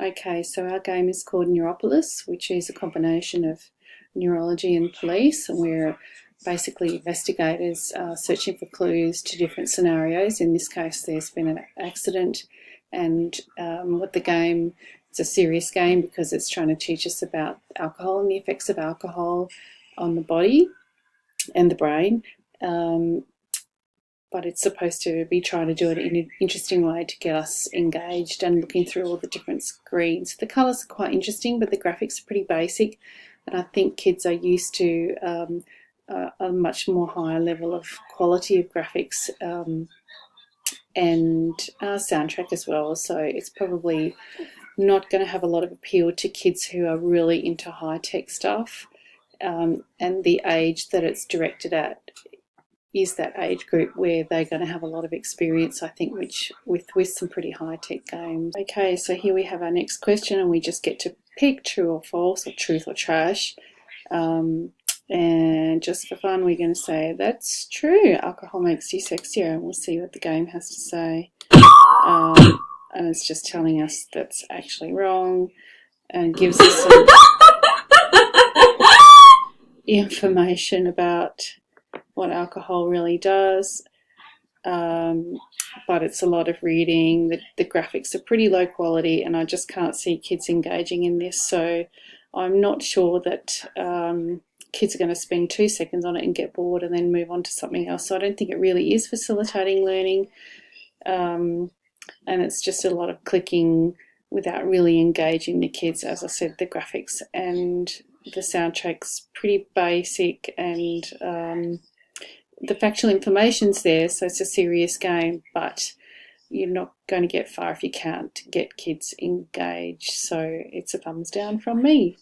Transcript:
Okay, so our game is called Neuropolis, which is a combination of neurology and police, and we're basically investigators searching for clues to different scenarios. In this case, there's been an accident, and what the game, it's a serious game because it's trying to teach us about alcohol and the effects of alcohol on the body and the brain. But it's supposed to be trying to do it in an interesting way to get us engaged and looking through all the different screens. The colours are quite interesting, but the graphics are pretty basic, and I think kids are used to a much more higher level of quality of graphics and soundtrack as well. So it's probably not going to have a lot of appeal to kids who are really into high-tech stuff, and the age that it's directed at is that age group where they're going to have a lot of experience, I think, which with some pretty high-tech games. Okay, so here we have our next question, and we just get to pick true or false, or truth or trash. And just for fun, we're going to say that's true. Alcohol makes you sexier, and we'll see what the game has to say. And it's just telling us that's actually wrong, and gives us some information about what alcohol really does, but it's a lot of reading. The graphics are pretty low quality, and I just can't see kids engaging in this, so I'm not sure that kids are going to spend 2 seconds on it and get bored and then move on to something else. So I don't think it really is facilitating learning, and it's just a lot of clicking without really engaging the kids. As I said, the graphics and the soundtrack's pretty basic, and the factual information's there, so it's a serious game, but you're not going to get far if you can't get kids engaged. So it's a thumbs down from me.